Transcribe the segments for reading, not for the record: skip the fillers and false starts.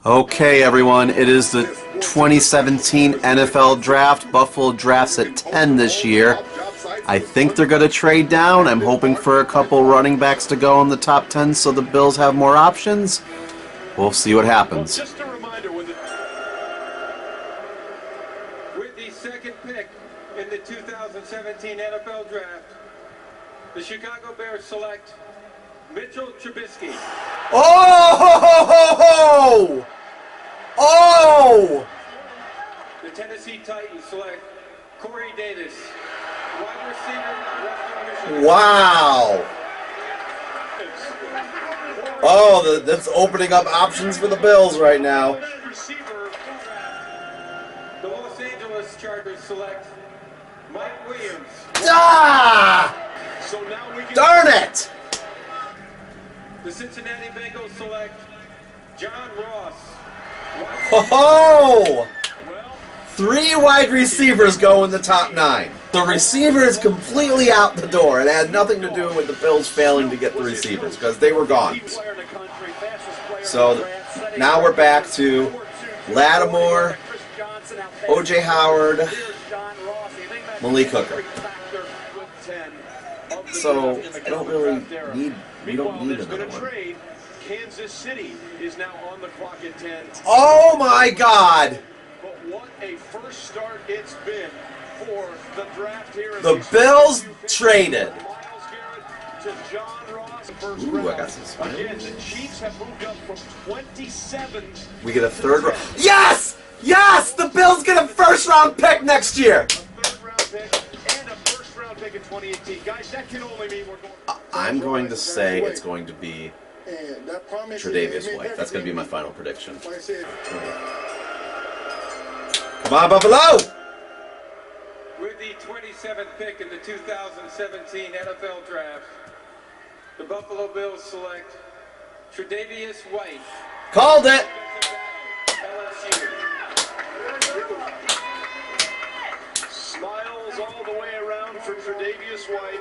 Okay, everyone, it is the 2017 NFL Draft. Buffalo drafts at 10 this year. I think they're going to trade down. I'm hoping for a couple running backs to go in the top 10 so the Bills have more options. We'll see what happens. Just a reminder, with the second pick in the 2017 NFL Draft, the Chicago Bears select Mitchell Trubisky. Oh! Oh! The Tennessee Titans select Corey Davis, wide receiver, Western Michigan. Wow! Oh, that's opening up options for the Bills right now. The Los Angeles Chargers select Mike Williams. Ah! So now we Darn it! The Cincinnati Bengals select John Ross. Oh! 3 wide receivers go in the top 9. The receiver is completely out the door. It had nothing to do with the Bills failing to get the receivers because they were gone. So now we're back to Lattimore, O.J. Howard, Malik Hooker. So I don't really need. We don't need another one. Kansas City is now on the clock at 10. Oh my God! But what a first start it's been for the draft here. The Bills traded. To John Ross. Ooh, I got some smiles. Again, the Chiefs have moved up from 27. We get a third round. Yes! Yes! The Bills get a first round pick next year. A third round pick and a first round pick in 2018. Guys, that can only mean we're going. I'm going to say it's going to be Tre'Davious White. That's going to be my final prediction. Come on, Buffalo! With the 27th pick in the 2017 NFL Draft, the Buffalo Bills select Tre'Davious White. Called it! LSU. Smiles all the way around for Tre'Davious White.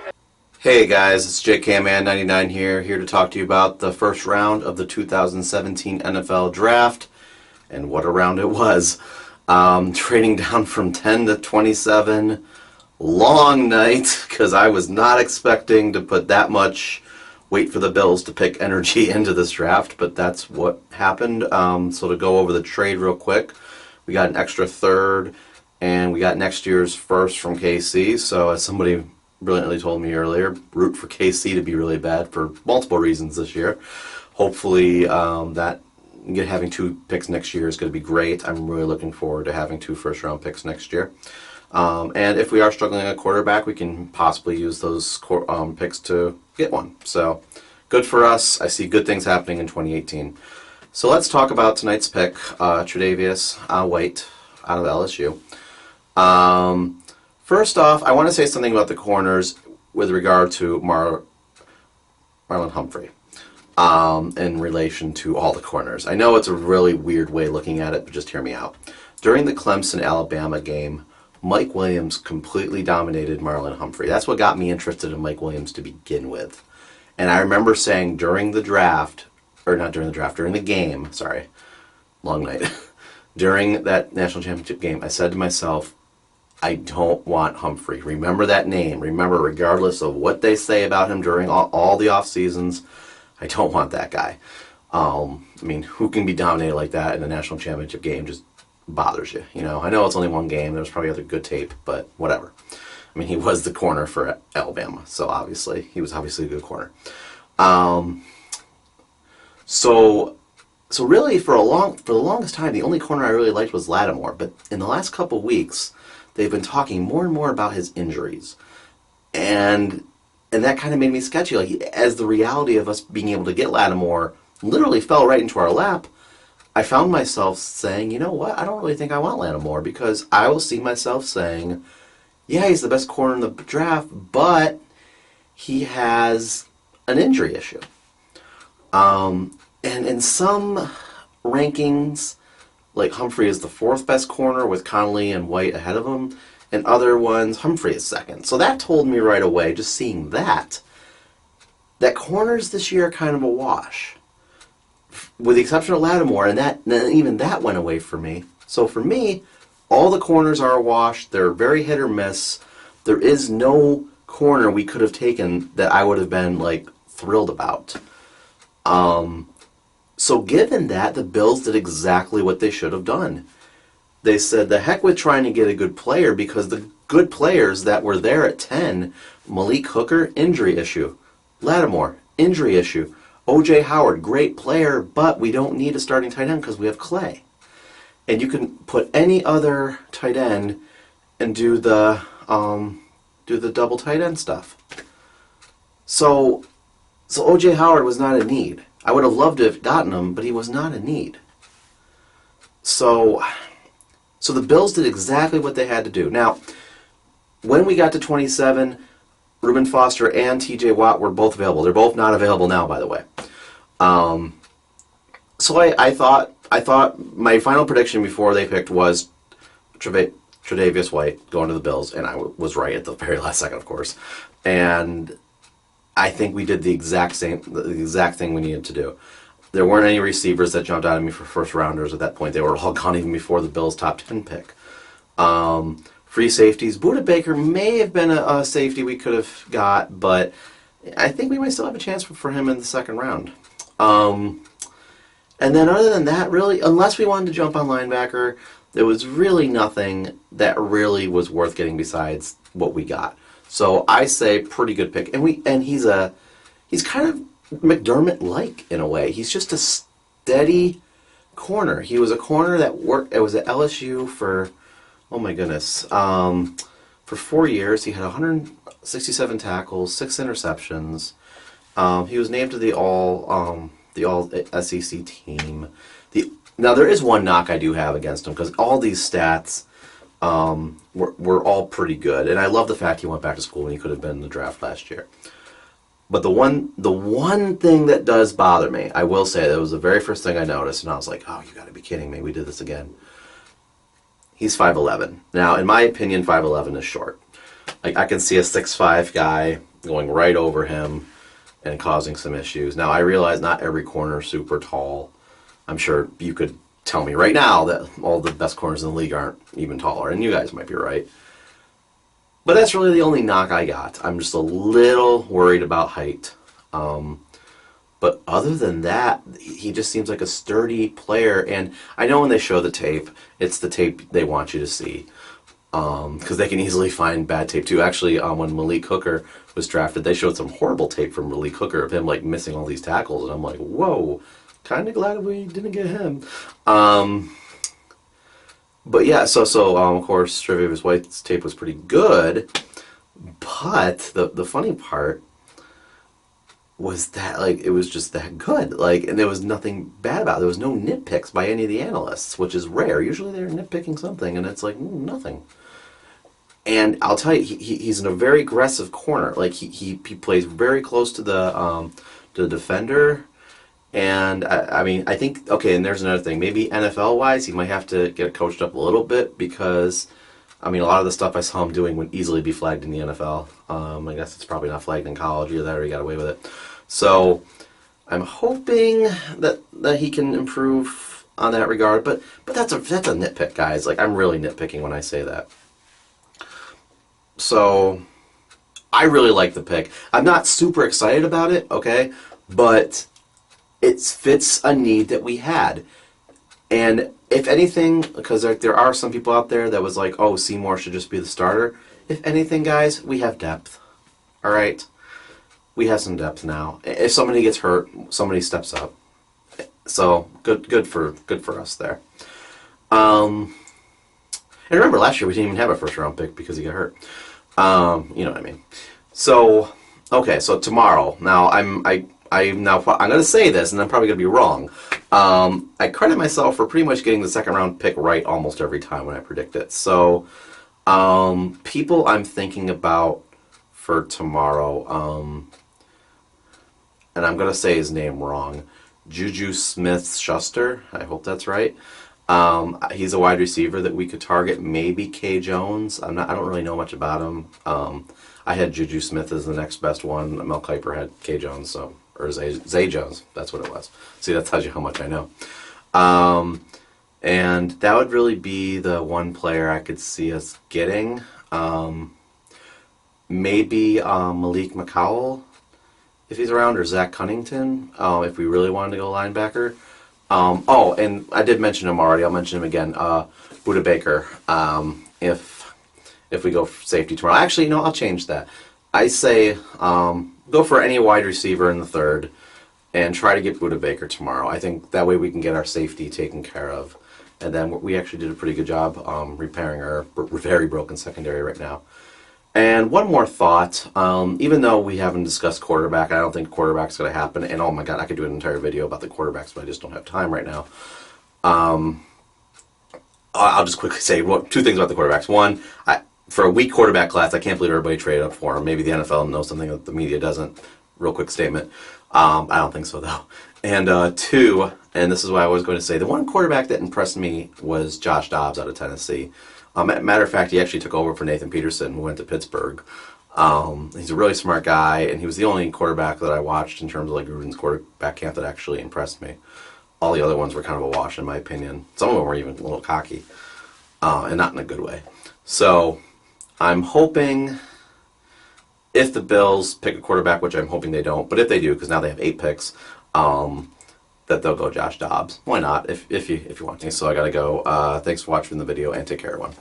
Hey guys, it's JKman99 here to talk to you about the first round of the 2017 NFL Draft, and what a round it was. Trading down from 10 to 27, long night, because I was not expecting to put that much weight for the Bills to pick energy into this draft, but that's what happened. So to go over the trade real quick, we got an extra third, and we got next year's first from KC, so as somebody brilliantly told me earlier, root for KC to be really bad for multiple reasons this year. Hopefully having 2 picks next year is going to be great. I'm really looking forward to having 2 first-round picks next year. And if we are struggling at quarterback, we can possibly use those picks to get one. So good for us. I see good things happening in 2018. So let's talk about tonight's pick, Tre'Davious White out of LSU. First off, I want to say something about the corners with regard to Marlon Humphrey in relation to all the corners. I know it's a really weird way of looking at it, but just hear me out. During the Clemson-Alabama game, Mike Williams completely dominated Marlon Humphrey. That's what got me interested in Mike Williams to begin with. And I remember saying during the game, sorry, long night, during that national championship game, I said to myself, I don't want Humphrey. Remember that name. Remember, regardless of what they say about him during all the off seasons, I don't want that guy. I mean, who can be dominated like that in a national championship game just bothers you. You know, I know it's only one game. There's probably other good tape, but whatever. I mean, he was the corner for Alabama, so he was obviously a good corner. So really, for the longest time, the only corner I really liked was Lattimore. But in the last couple weeks, they've been talking more and more about his injuries, and that kind of made me sketchy. Like, as the reality of us being able to get Lattimore literally fell right into our lap, I found myself saying, you know what, I don't really think I want Lattimore, because I will see myself saying, yeah, he's the best corner in the draft, but he has an injury issue. And in some rankings, like, Humphrey is the 4th best corner with Connolly and White ahead of him, and other ones, Humphrey is 2nd. So that told me right away, just seeing that corners this year are kind of a wash. with the exception of Lattimore, and even that went away for me. So for me, all the corners are a wash. They're very hit or miss. There is no corner we could have taken that I would have been like thrilled about. So given that, the Bills did exactly what they should have done. They said, the heck with trying to get a good player, because the good players that were there at 10, Malik Hooker, injury issue. Lattimore, injury issue. O.J. Howard, great player, but we don't need a starting tight end because we have Clay. And you can put any other tight end and do the double tight end stuff. So O.J. Howard was not a need. I would have loved to have gotten him, but he was not a need. So the Bills did exactly what they had to do. Now, when we got to 27, Reuben Foster and T.J. Watt were both available. They're both not available now, by the way. So I thought my final prediction before they picked was Tre'Davious White going to the Bills, and I was right at the very last second, of course. And I think we did the exact thing we needed to do. There weren't any receivers that jumped out at me for first rounders at that point. They were all gone even before the Bills' top 10 pick. Free safeties. Budda Baker may have been a safety we could have got, but I think we might still have a chance for him in the second round. And then other than that, really, unless we wanted to jump on linebacker, there was really nothing that really was worth getting besides what we got. So I say pretty good pick. And he's kind of McDermott-like in a way. He's just a steady corner. He was a corner that worked. It was at LSU for, oh my goodness, for 4 years. He had 167 tackles, 6 interceptions. He was named to the all SEC team. Now there is one knock I do have against him because all these stats were all pretty good, and I love the fact he went back to school when he could have been in the draft last year. But the one thing that does bother me, I will say, that was the very first thing I noticed, and I was like, oh, you got to be kidding me, we did this again. He's 5'11". Now, in my opinion, 5'11" is short. Like, I can see a 6'5" guy going right over him and causing some issues. Now, I realize not every corner is super tall. I'm sure you could tell me right now that all the best corners in the league aren't even taller, and you guys might be right. But that's really the only knock I got. I'm just a little worried about height. But other than that, he just seems like a sturdy player. And I know when they show the tape, it's the tape they want you to see. Because they can easily find bad tape too. Actually, when Malik Hooker was drafted, they showed some horrible tape from Malik Hooker of him like missing all these tackles. And I'm like, whoa, kind of glad we didn't get him. But yeah, so of course, Tre'Davious White's tape was pretty good, but the funny part was that, like, it was just that good, like, and there was nothing bad about it. There was no nitpicks by any of the analysts, which is rare. Usually they're nitpicking something, and it's like, nothing. And I'll tell you, he's in a very aggressive corner. Like, he plays very close to the defender. And, I mean, I think, okay, and there's another thing. Maybe NFL-wise, he might have to get coached up a little bit because, I mean, a lot of the stuff I saw him doing would easily be flagged in the NFL. I guess it's probably not flagged in college either. They already got away with it. So I'm hoping that he can improve on that regard. But that's a nitpick, guys. Like, I'm really nitpicking when I say that. So I really like the pick. I'm not super excited about it, okay? But it fits a need that we had. And if anything, because there are some people out there that was like, oh, Seymour should just be the starter. If anything, guys, we have depth. All right? We have some depth now. If somebody gets hurt, somebody steps up. So good for us there. And remember, last year we didn't even have a first round pick because he got hurt. You know what I mean? So okay, so tomorrow. Now I'm going to say this, and I'm probably going to be wrong. I credit myself for pretty much getting the second round pick right almost every time when I predict it. So, people I'm thinking about for tomorrow, and I'm going to say his name wrong, Juju Smith-Schuster. I hope that's right. He's a wide receiver that we could target. Maybe Zay Jones. I don't really know much about him. I had Juju Smith as the next best one. Mel Kiper had Zay Jones, so or Zay Jones. That's what it was. See, that tells you how much I know. And that would really be the one player I could see us getting. Maybe Malik McCowell, if he's around, or Zach Cunnington, if we really wanted to go linebacker. Oh, and I did mention him already. I'll mention him again. Buda Baker. If we go for safety tomorrow. Actually, no, I'll change that. I say go for any wide receiver in the third and try to get Buda Baker tomorrow. I think that way we can get our safety taken care of. And then we actually did a pretty good job repairing our very broken secondary right now. And one more thought, even though we haven't discussed quarterback, I don't think quarterback's going to happen. And oh my God, I could do an entire video about the quarterbacks, but I just don't have time right now. I'll just quickly say two things about the quarterbacks. One, for a weak quarterback class, I can't believe everybody traded up for him. Maybe the NFL knows something that the media doesn't. Real quick statement. I don't think so, though. And two, and this is what I was going to say, the one quarterback that impressed me was Josh Dobbs out of Tennessee. Matter of fact, he actually took over for Nathan Peterman, who went to Pittsburgh. He's a really smart guy, and he was the only quarterback that I watched in terms of like Gruden's quarterback camp that actually impressed me. All the other ones were kind of a wash, in my opinion. Some of them were even a little cocky, and not in a good way. So I'm hoping if the Bills pick a quarterback, which I'm hoping they don't, but if they do, because now they have 8 picks, that they'll go Josh Dobbs. Why not? If you want to. So I gotta go. Thanks for watching the video, and take care, everyone.